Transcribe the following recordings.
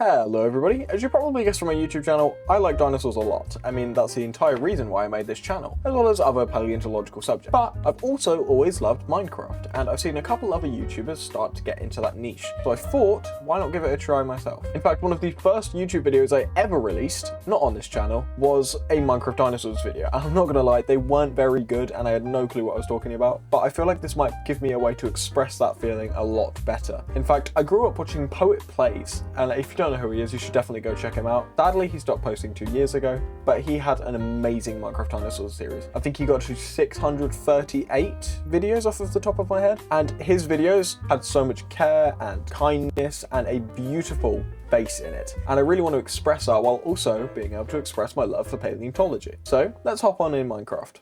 Hello everybody, as you probably guessed from my YouTube channel, I like dinosaurs a lot. I mean, that's the entire reason why I made this channel, as well as other paleontological subjects. But I've also always loved Minecraft, and I've seen a couple other YouTubers start to get into that niche. So I thought, why not give it a try myself? In fact, one of the first YouTube videos I ever released, not on this channel, was a Minecraft dinosaurs video. And I'm not gonna lie, they weren't very good, and I had no clue what I was talking about, but I feel like this might give me a way to express that feeling a lot better. In fact, I grew up watching Poet Plays, and if you don't know who he is, you should definitely go check him out. Sadly, he stopped posting 2 years ago, but he had an amazing Minecraft Dinosaurs series. I think he got to 638 videos off of the top of my head, and his videos had so much care and kindness and a beautiful face in it. And I really want to express that while also being able to express my love for paleontology. So let's hop on in Minecraft.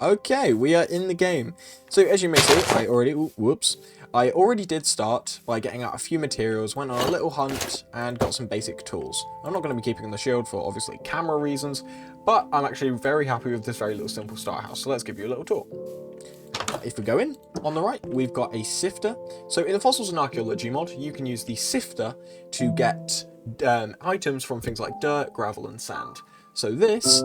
Okay, we are in the game. So as you may see, I already did start by getting out a few materials, went on a little hunt, and got some basic tools. I'm not going to be keeping the shield for obviously camera reasons, but I'm actually very happy with this very little simple starter house. So let's give you a little tour. If we go in, on the right, we've got a sifter. So in the Fossils and Archaeology mod, you can use the sifter to get items from things like dirt, gravel, and sand. So this,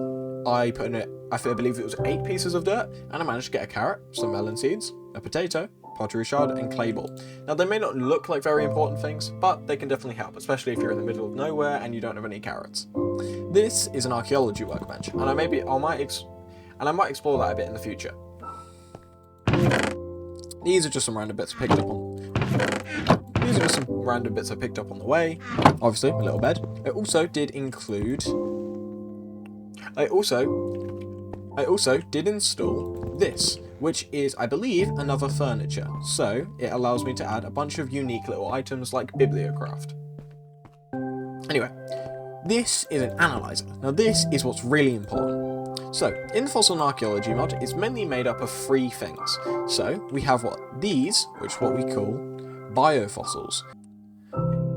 I put in it, I believe it was 8 pieces of dirt, and I managed to get a carrot, some melon seeds, a potato, pottery shard, and clay ball. Now they may not look like very important things, but they can definitely help, especially if you're in the middle of nowhere and you don't have any carrots. This is an archaeology workbench, and I might explore that a bit in the future. These are just some random bits I picked up on. These are just some random bits I picked up on the way. Obviously, my little bed. It also did include. I also did install this, which is, I believe, another furniture. So it allows me to add a bunch of unique little items like Bibliocraft. Anyway, this is an analyzer. Now this is what's really important. So in the Fossil and Archaeology mod, it's mainly made up of 3 things. So we have what we call biofossils.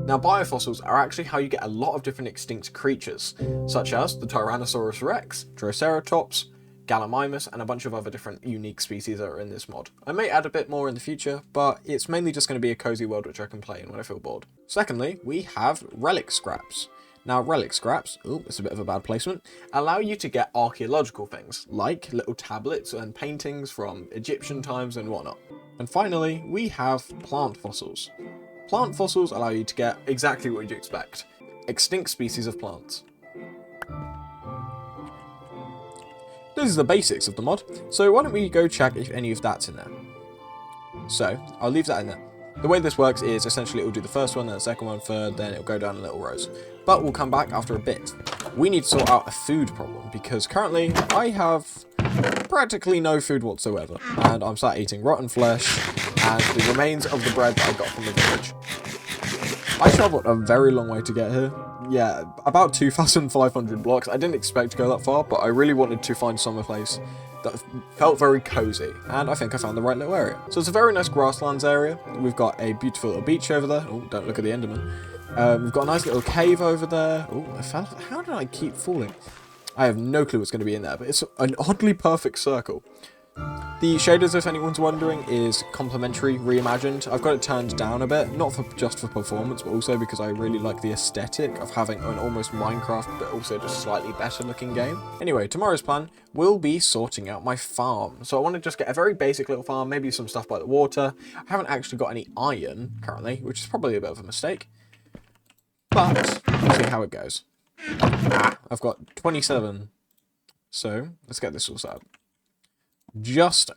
Now, biofossils are actually how you get a lot of different extinct creatures, such as the Tyrannosaurus rex, Triceratops, Gallimimus, and a bunch of other different unique species that are in this mod. I may add a bit more in the future, but it's mainly just going to be a cozy world which I can play in when I feel bored. Secondly, we have relic scraps. Now, relic scraps, it's a bit of a bad placement, allow you to get archaeological things, like little tablets and paintings from Egyptian times and whatnot. And finally, we have plant fossils. Plant fossils allow you to get exactly what you'd expect. Extinct species of plants. This is the basics of the mod, so why don't we go check if any of that's in there. So, I'll leave that in there. The way this works is essentially it will do the first one, then the second one, third, then it'll go down in little rows. But we'll come back after a bit. We need to sort out a food problem, because currently I have practically no food whatsoever, and I'm sat eating rotten flesh and the remains of the bread that I got from the village. I travelled a very long way to get here. Yeah, about 2,500 blocks. I didn't expect to go that far, but I really wanted to find somewhere place that felt very cozy, and I think I found the right little area. So it's a very nice grasslands area. We've got a beautiful little beach over there. Oh, don't look at the Enderman. We've got a nice little cave over there. Oh, how did I keep falling? I have no clue what's going to be in there, but it's an oddly perfect circle. The shaders, if anyone's wondering, is complementary reimagined. I've got it turned down a bit, not just for performance, but also because I really like the aesthetic of having an almost Minecraft, but also just slightly better looking game. Anyway, tomorrow's plan will be sorting out my farm. So I want to just get a very basic little farm, maybe some stuff by the water. I haven't actually got any iron currently, which is probably a bit of a mistake. But we'll see how it goes. I've got 27. So let's get this all set up. Just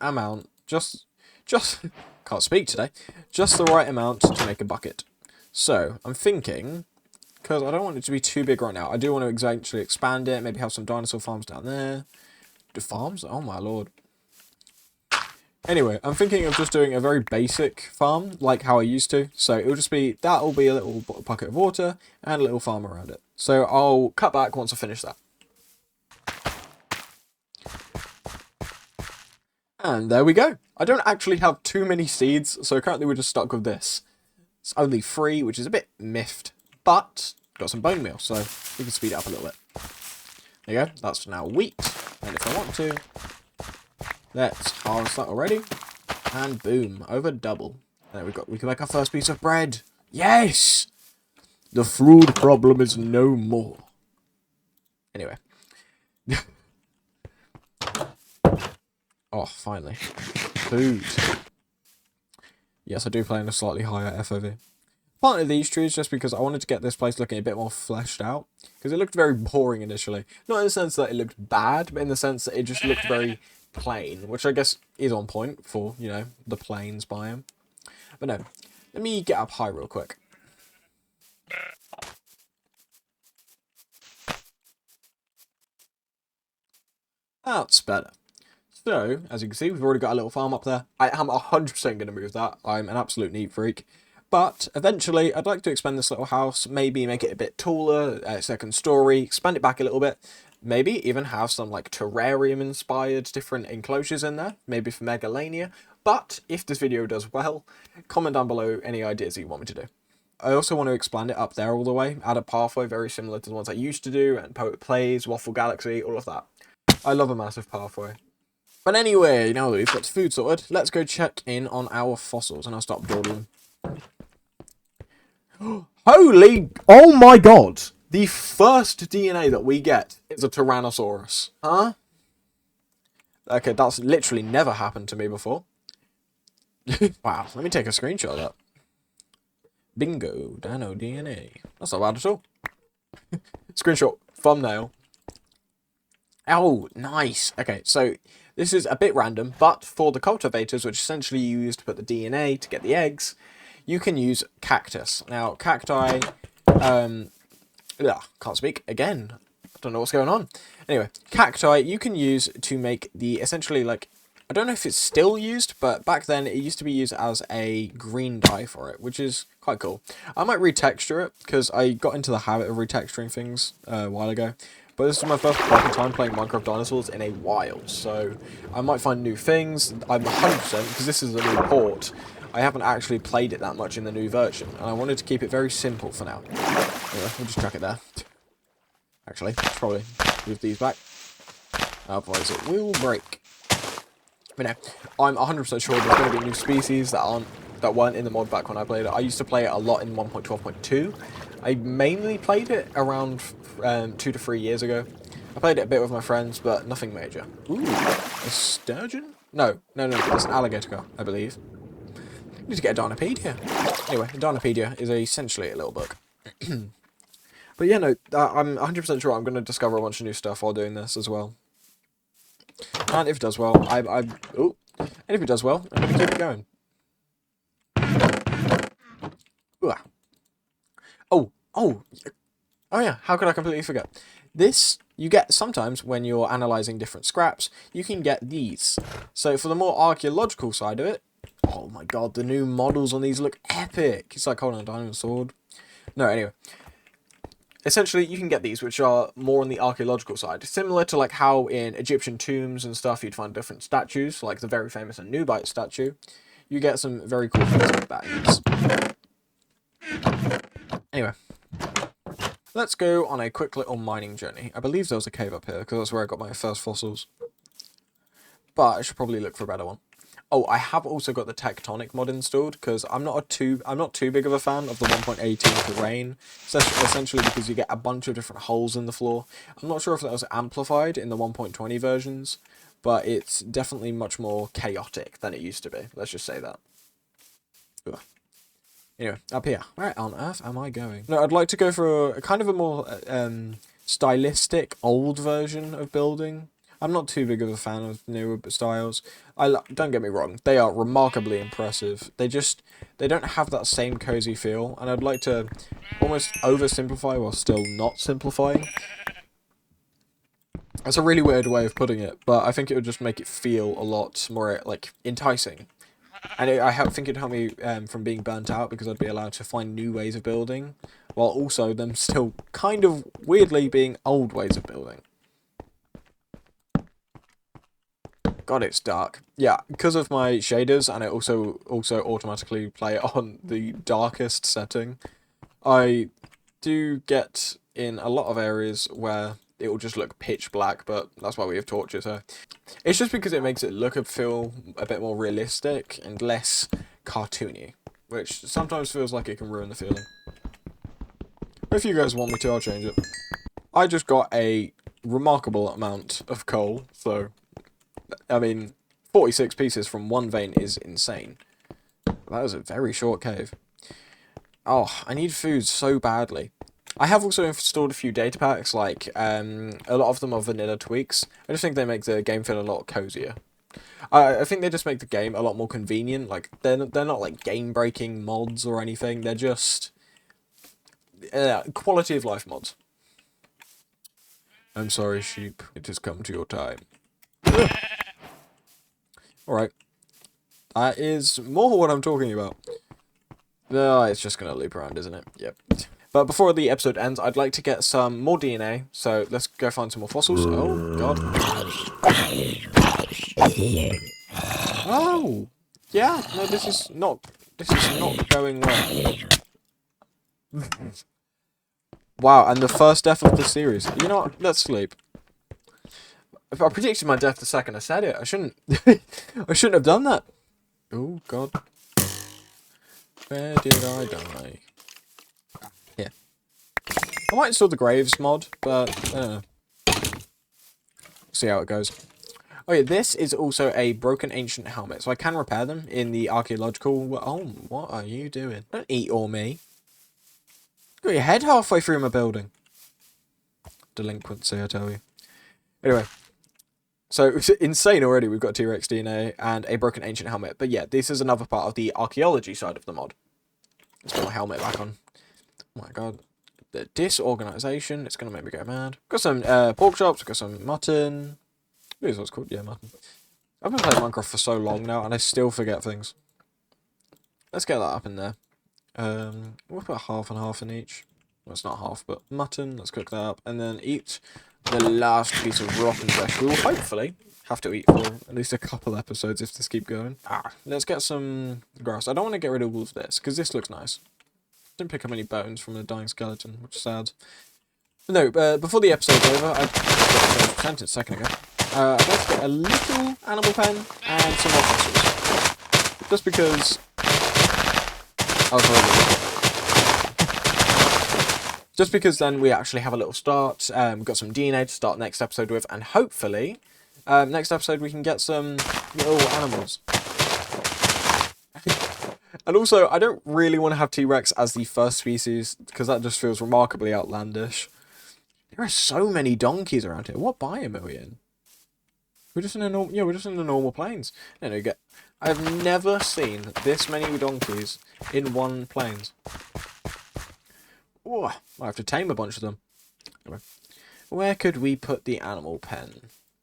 can't speak today, just the right amount to make a bucket. So I'm thinking, because I don't want it to be too big right now, I do want to eventually expand it, maybe have some dinosaur farms down there. Do farms? Oh my lord. Anyway, I'm thinking of just doing a very basic farm, like how I used to. So it'll just be, that'll be a little bucket of water and a little farm around it. So I'll cut back once I finish that. And there we go. I don't actually have too many seeds, so currently we're just stuck with this. It's only 3, which is a bit miffed, but got some bone meal, so we can speed it up a little bit. There you go. That's now wheat. And if I want to, let's harvest that already. And boom, over double. There we go. We can make our first piece of bread. Yes! The food problem is no more. Anyway. Oh, finally. Food. Yes, I do play in a slightly higher FOV. Planted these trees just because I wanted to get this place looking a bit more fleshed out. Because it looked very boring initially. Not in the sense that it looked bad, but in the sense that it just looked very plain. Which I guess is on point for, you know, the plains biome. But no, let me get up high real quick. That's better. So, as you can see, we've already got a little farm up there. I am 100% going to move that. I'm an absolute neat freak. But, eventually, I'd like to expand this little house. Maybe make it a bit taller, second story, expand it back a little bit. Maybe even have some, like, terrarium-inspired different enclosures in there. Maybe for Megalania. But, if this video does well, comment down below any ideas that you want me to do. I also want to expand it up there all the way. Add a pathway very similar to the ones I used to do. And Poet Plays, Waffle Galaxy, all of that. I love a massive pathway. But anyway, now that we've got food sorted, let's go check in on our fossils, and I'll stop dawdling. Holy, oh my god! The first DNA that we get is a Tyrannosaurus. Huh? Okay, that's literally never happened to me before. Wow, let me take a screenshot of that. Bingo, Dino DNA. That's not bad at all. Screenshot, thumbnail. Oh, nice. Okay, so this is a bit random, but for the cultivators, which essentially you use to put the DNA to get the eggs, you can use cactus. Now, cacti, can't speak again. I don't know what's going on. Anyway, cacti you can use to make the, essentially, like, I don't know if it's still used, but back then it used to be used as a green dye for it, which is quite cool. I might retexture it, because I got into the habit of retexturing things a while ago. But this is my first proper time playing Minecraft Dinosaurs in a while, so I might find new things. I'm 100%, because this is a new port, I haven't actually played it that much in the new version, and I wanted to keep it very simple for now. Anyway, we'll just chuck it there. Actually, probably move these back. Otherwise it will break. But no, I'm 100% sure there's going to be new species that weren't in the mod back when I played it. I used to play it a lot in 1.12.2. I mainly played it around 2 to 3 years ago. I played it a bit with my friends, but nothing major. Ooh, a sturgeon? No, it's an alligator, I believe. Need to get a Dinopedia. Anyway, a Dinopedia is essentially a little book. But yeah, no, I'm 100% sure I'm going to discover a bunch of new stuff while doing this as well. And if it does well, and if it does well, I'm going to keep it going. Ooh. Oh yeah, how could I completely forget? This, you get sometimes when you're analysing different scraps, you can get these. So for the more archaeological side of it, oh my god, the new models on these look epic. It's like holding a diamond sword. No, anyway. Essentially, you can get these, which are more on the archaeological side. Similar to like how in Egyptian tombs and stuff, you'd find different statues, like the very famous Anubite statue. You get some very cool things like that. Anyway. Let's go on a quick little mining journey. I believe there was a cave up here, because that's where I got my first fossils. But I should probably look for a better one. Oh, I have also got the tectonic mod installed, because I'm not too big of a fan of the 1.18 terrain. Essentially because you get a bunch of different holes in the floor. I'm not sure if that was amplified in the 1.20 versions, but it's definitely much more chaotic than it used to be. Let's just say that. Ugh. Anyway, up here. Where on earth am I going? No, I'd like to go for a kind of a more stylistic, old version of building. I'm not too big of a fan of newer styles. Don't get me wrong, they are remarkably impressive. They don't have that same cozy feel, and I'd like to almost oversimplify while still not simplifying. That's a really weird way of putting it, but I think it would just make it feel a lot more, like, enticing. And I think it'd help me from being burnt out, because I'd be allowed to find new ways of building, while also them still kind of weirdly being old ways of building. God, it's dark. Yeah, because of my shaders, and it also automatically play it on the darkest setting, I do get in a lot of areas where it will just look pitch black, but that's why we have torches, so it's just because it makes it look and feel a bit more realistic and less cartoony, which sometimes feels like it can ruin the feeling. If you guys want me to, I'll change it. I just got a remarkable amount of coal, so, I mean, 46 pieces from one vein is insane. That was a very short cave. Oh, I need food so badly. I have also installed a few data packs, like, a lot of them are vanilla tweaks. I just think they make the game feel a lot cozier. I think they just make the game a lot more convenient. Like, they're not like game-breaking mods or anything. They're just quality of life mods. I'm sorry, sheep. It has come to your time. Alright. That is more what I'm talking about. No, it's just going to loop around, isn't it? Yep. But before the episode ends, I'd like to get some more DNA. So let's go find some more fossils. Oh, God. Oh! Yeah, no, this is not going well. Wow, and the first death of the series. You know what? Let's sleep. I predicted my death the second I said it. I shouldn't I shouldn't have done that. Oh, God. Where did I die? Here. I might install the Graves mod, but I don't know. See how it goes. Oh yeah, this is also a broken ancient helmet, so I can repair them in the archaeological... Oh, what are you doing? Don't eat all me. Got your head halfway through my building. Delinquency, I tell you. Anyway. So, it's insane already. We've got TREX DNA and a broken ancient helmet. But yeah, this is another part of the archaeology side of the mod. Let's put my helmet back on. Oh my God. The disorganization. It's going to make me go mad. Got some pork chops. Got some mutton. This is what's called. Yeah, mutton. I've been playing Minecraft for so long now, and I still forget things. Let's get that up in there. We'll put half and half in each. Well, it's not half, but mutton. Let's cook that up. And then eat the last piece of rotten flesh. We will hopefully have to eat for at least a couple episodes if this keeps going. Let's get some grass. I don't want to get rid of all of this, because this looks nice. Didn't pick up any bones from the dying skeleton, which is sad. But no, before the episode's over, I finished a sentence a second ago. I'd like to get a little animal pen and some more fossils. Just because... Just because then we actually have a little start. We've got some DNA to start next episode with, and hopefully, next episode we can get some little animals. And also, I don't really want to have T-Rex as the first species, because that just feels remarkably outlandish. There are so many donkeys around here. What biome are we in? We're just in a normal, yeah, we're just in the normal plains. I've never seen this many donkeys in one plains. Oh, I have to tame a bunch of them. Anyway, where could we put the animal pen?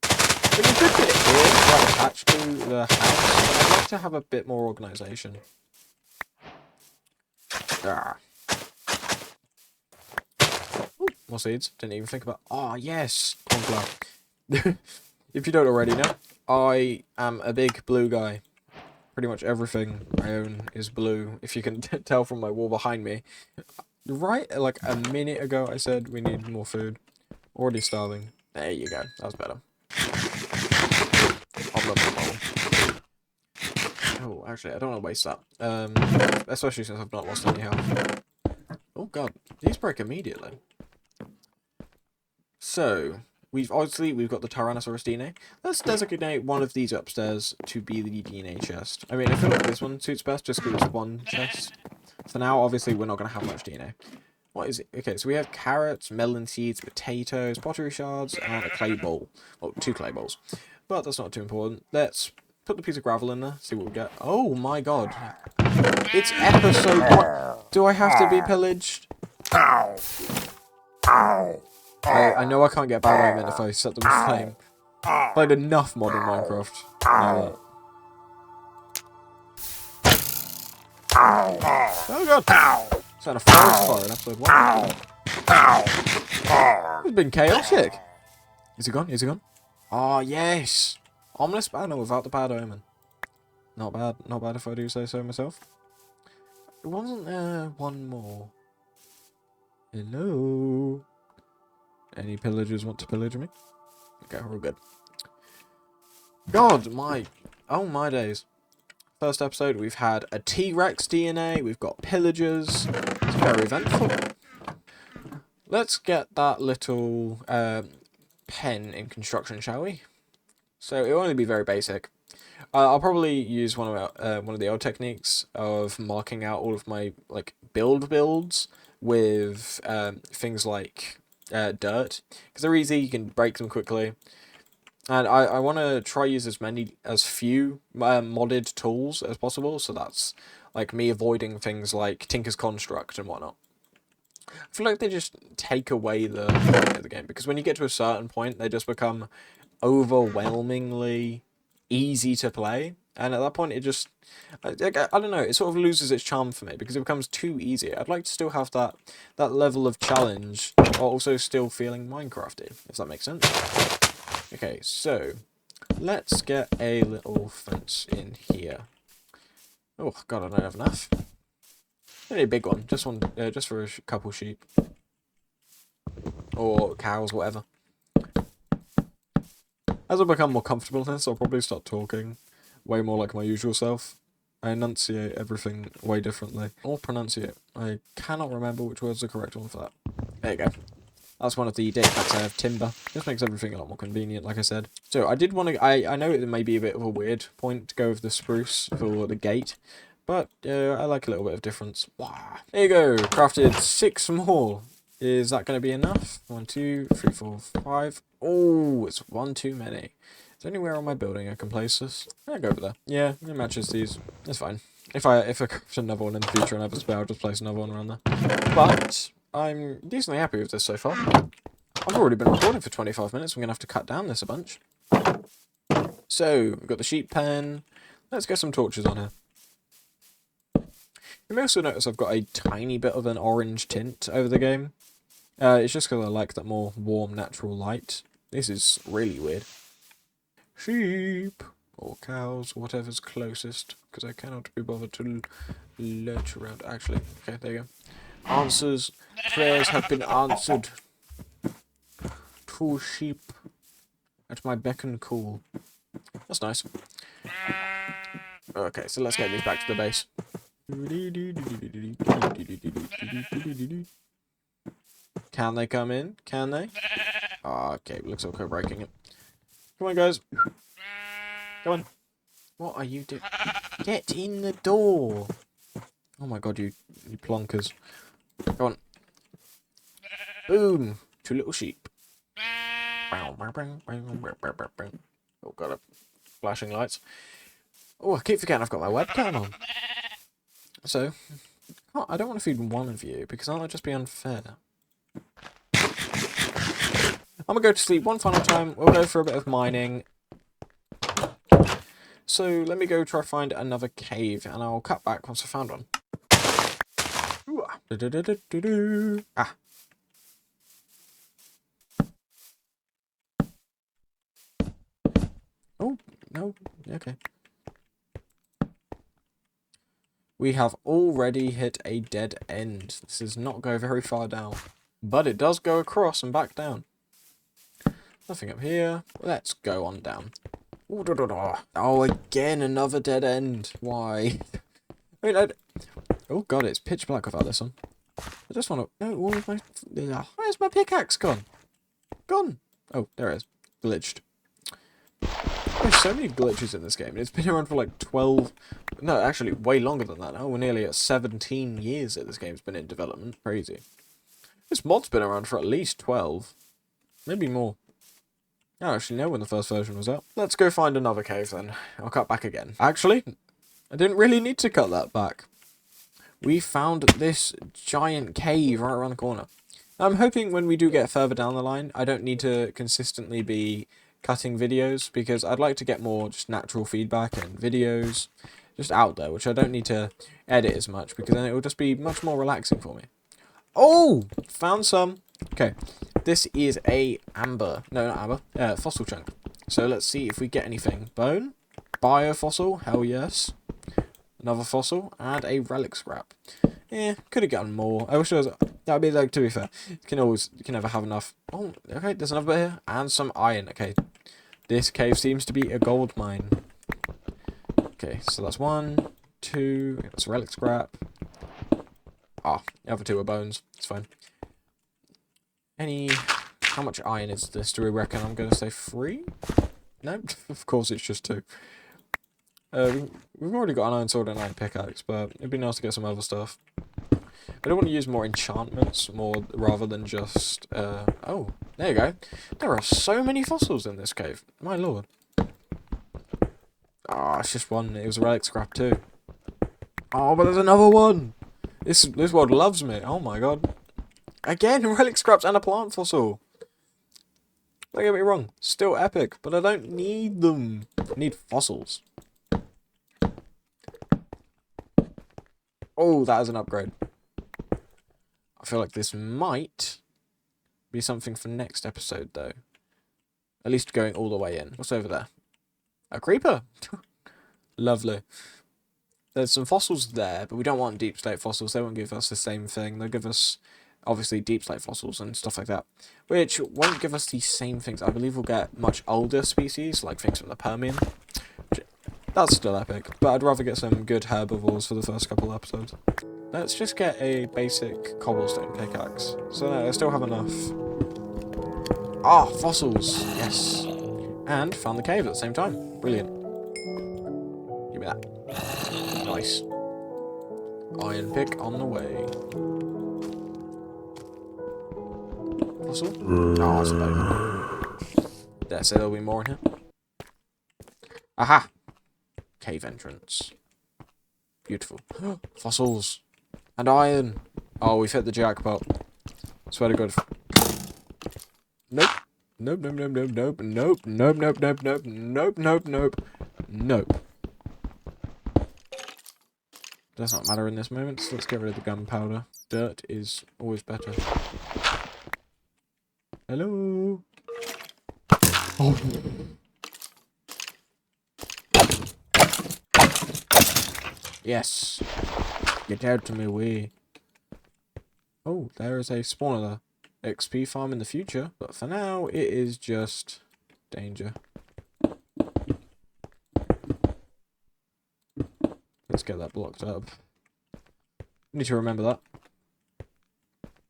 We could put it here, right attached to the house, but I'd like to have a bit more organisation. Ooh, more seeds. Didn't even think about... Oh, yes! Cornflower. If you don't already know, I am a big blue guy. Pretty much everything I own is blue, if you can tell from my wall behind me. Right, like a minute ago I said we need more food. Already starving. There you go, that was better. Oh, actually, I don't want to waste that. Especially since I've not lost any health. Oh god, these break immediately. So, we've got the Tyrannosaurus DNA. Let's designate one of these upstairs to be the DNA chest. I mean, I feel like this one suits best just because it's one chest. For now, obviously, we're not going to have much DNA. What is it? Okay, so we have carrots, melon seeds, potatoes, pottery shards, and a clay bowl. Well, 2 clay bowls. But that's not too important. Let's put the piece of gravel in there, see what we get. Oh my god. It's episode 1. Do I have to be pillaged? I know I can't get bad omen if I set them aflame. Played enough modern Minecraft. Know that. Oh god! It's had a forest fire in episode 1. It's been chaotic. Is he gone? Is he gone? Oh yes! Ominous banner without the bad omen. Not bad. Not bad if I do say so myself. Wasn't there one more? Hello? Any pillagers want to pillage me? Okay, we're all good. God, oh my days. First episode, we've had a T-Rex DNA, we've got pillagers. It's very eventful. let's get that little pen in construction, shall we? So it'll only be very basic. I'll probably use one of the old techniques of marking out all of my like builds with things like dirt, because they're easy. You can break them quickly, and I want to try use as few modded tools as possible. So that's like me avoiding things like Tinker's Construct and whatnot. I feel like they just take away the point of the game, because when you get to a certain point, they just become overwhelmingly easy to play, and at that point it just I don't know, it sort of loses its charm for me because it becomes too easy. I'd like to still have that level of challenge while also still feeling Minecrafty, if that makes sense. Okay, so let's get a little fence in here. Oh god, I don't have enough. Only a big one, just for a couple sheep or cows, whatever. As I become more comfortable in this, I'll probably start talking way more like my usual self. I enunciate everything way differently. Or pronunciate. I cannot remember which word's the correct one for that. There you go. That's one of the data packs I have, timber. This makes everything a lot more convenient, like I said. So I did want to... I know it may be a bit of a weird point to go with the spruce for the gate, but I like a little bit of difference. Wow. There you go. Crafted 6 more. Is that going to be enough? 1, 2, 3, 4, 5. Oh, it's one too many. Is there anywhere on my building I can place this? I'll go over there. Yeah, it matches these. It's fine. If I craft another one in the future and have a spare, I'll just place another one around there. But I'm decently happy with this so far. I've already been recording for 25 minutes. I'm going to have to cut down this a bunch. So, we've got the sheep pen. Let's get some torches on here. You may also notice I've got a tiny bit of an orange tint over the game. It's just because I like that more warm, natural light. This is really weird. Sheep, or cows, whatever's closest, because I cannot be bothered to lurch around. Actually, okay, there you go. Answers. Prayers have been answered. 2 sheep at my beck and call. That's nice. Okay, so let's get these back to the base. Can they come in? Can they? Oh, okay, looks like we're breaking it. Come on, guys. Come on. What are you doing? Get in the door. Oh my god, you plonkers. Go on. Boom. 2 little sheep. Oh, got it. Flashing lights. Oh, I keep forgetting I've got my webcam on. So, I don't want to feed one of you, because that'll just be unfair. I'm gonna go to sleep one final time. We'll go for a bit of mining. So let me go try to find another cave, and I'll cut back once I found one. Ah. Oh, no. Okay. We have already hit a dead end. This does not go very far down. But it does go across and back down. Nothing up here. Let's go on down. Oh, again, another dead end. Why? I mean, oh god, it's pitch black without this one. I just want to... No, all of my... Where's my pickaxe gone? Gone. Oh, there it is. Glitched. There's so many glitches in this game. It's been around for like 12... No, actually, way longer than that now. We're nearly at 17 years that this game's been in development. Crazy. This mod's been around for at least 12. Maybe more. I don't actually know when the first version was out. Let's go find another cave then. I'll cut back again. Actually, I didn't really need to cut that back. We found this giant cave right around the corner. I'm hoping when we do get further down the line, I don't need to consistently be cutting videos, because I'd like to get more just natural feedback and videos just out there, which I don't need to edit as much, because then it will just be much more relaxing for me. Oh! Found some. Okay. This is a amber. No, not amber. Fossil chunk. So let's see if we get anything. Bone. Biofossil. Hell yes. Another fossil. And a relic scrap. Yeah, could have gotten more. I wish there was... That would be like, to be fair. You can never have enough. Oh, okay. There's another bit here. And some iron. Okay. This cave seems to be a gold mine. Okay, so that's 1, 2. That's a relic scrap. Ah, the other 2 are bones. It's fine. How much iron is this, do we reckon? I'm going to say 3? No, of course it's just 2. We've already got an iron sword and an iron pickaxe, but it'd be nice to get some other stuff. I don't want to use more enchantments, rather than just, oh, there you go. There are so many fossils in this cave. My lord. Ah, it's just one. It was a relic scrap too. Oh, but there's another one. This world loves me. Oh my god. Again, relic scraps and a plant fossil. Don't get me wrong. Still epic, but I don't need them. I need fossils. Oh, that is an upgrade. I feel like this might be something for next episode, though. At least going all the way in. What's over there? A creeper! Lovely. There's some fossils there, but we don't want deep slate fossils. They won't give us the same thing. They'll give us, obviously, deep slate fossils and stuff like that, which won't give us the same things. I believe we'll get much older species, like things from the Permian. That's still epic, but I'd rather get some good herbivores for the first couple episodes. Let's just get a basic cobblestone pickaxe. So I still have enough. Ah, fossils! Yes! And found the cave at the same time. Brilliant. Give me that. Nice. Iron pick on the way. Fossil? Oh, it's a bone. Dare say there'll be more in here. Aha! Cave entrance. Beautiful. Fossils! And iron! Oh, we've hit the jackpot. Swear to God. Nope. Nope, nope, nope, nope, nope, nope, nope, nope, nope, nope, nope, nope, nope, nope. Does not matter in this moment, so let's get rid of the gunpowder. Dirt is always better. Hello? Oh. Yes. Get out of my way. Oh, there is a spawner XP farm in the future, but for now it is just danger. Let's get that blocked up. Need to remember that.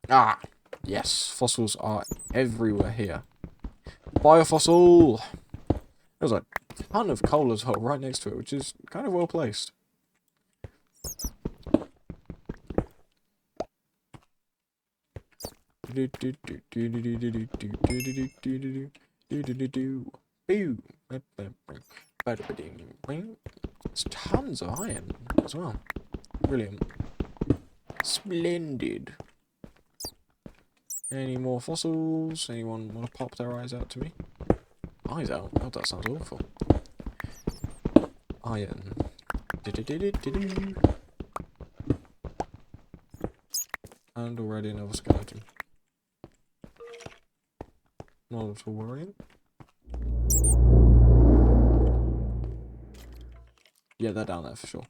Ah, yes, fossils are everywhere here. Biofossil! There's a ton of coal as well right next to it, which is kind of well placed. There's tons of iron as well. Brilliant. Splendid. Any more fossils? Anyone want to pop their eyes out to me? Eyes out? Oh, that sounds awful. Iron. And already another skeleton. Not at all worrying. Yeah, they're down there for sure.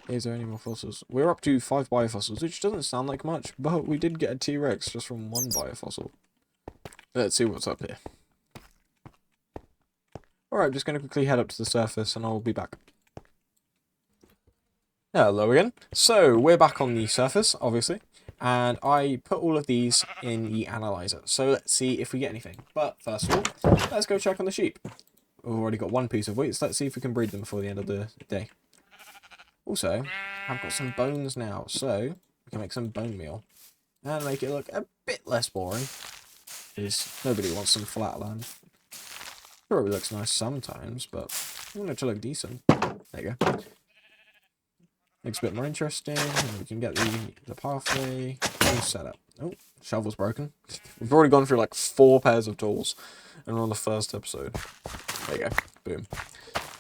Is there any more fossils? We're up to 5 biofossils, which doesn't sound like much, but we did get a T-Rex just from 1 biofossil. Let's see what's up here. Alright, I'm just going to quickly head up to the surface and I'll be back. Hello again. So, we're back on the surface, obviously, and I put all of these in the analyzer. So let's see if we get anything. But first of all, let's go check on the sheep. We've already got 1 piece of wheat, so let's see if we can breed them before the end of the day. Also, I've got some bones now, so we can make some bone meal. And make it look a bit less boring. Because nobody wants some flat land. Sure, it looks nice sometimes, but I want it to look decent. There you go. Makes it a bit more interesting, and we can get the pathway all set up. Oh, shovel's broken. We've already gone through like 4 pairs of tools, and we're on the first episode. There you go. Boom.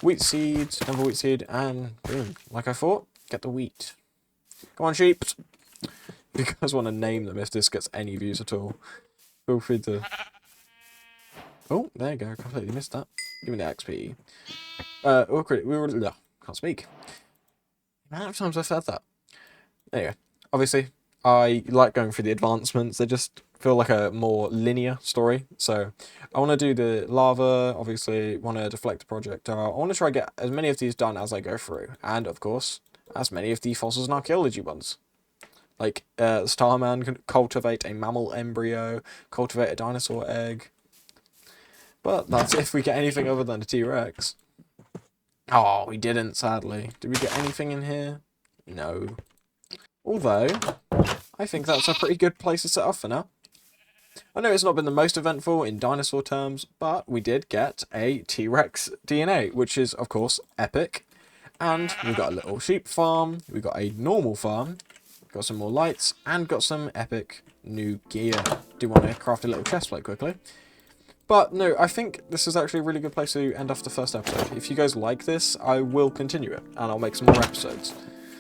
Wheat seeds, another wheat seed, and boom. Like I thought, get the wheat. Come on, sheep. If you guys want to name them if this gets any views at all, feel free to... Oh, there you go. I completely missed that. Give me the XP. Can't speak. How many times I've said that? There you go. Obviously, I like going through the advancements. They just feel like a more linear story. So, I want to do the lava, obviously, want to deflect the projectile. I want to try to get as many of these done as I go through. And, of course, as many of the fossils and archaeology ones. Like, Starman can cultivate a mammal embryo, cultivate a dinosaur egg. But that's if we get anything other than a T-Rex. Oh, we didn't, sadly. Did we get anything in here? No. Although, I think that's a pretty good place to set off for now. I know it's not been the most eventful in dinosaur terms, but we did get a T-Rex DNA, which is, of course, epic. And we've got a little sheep farm, we've got a normal farm, got some more lights, and got some epic new gear. Do want to craft a little chest plate quickly. But no, I think this is actually a really good place to end off the first episode. If you guys like this, I will continue it, and I'll make some more episodes.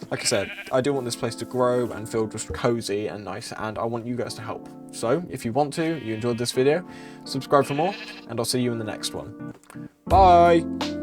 Like I said, I do want this place to grow and feel just cozy and nice, and I want you guys to help. So, if you want to, you enjoyed this video, subscribe for more, and I'll see you in the next one. Bye!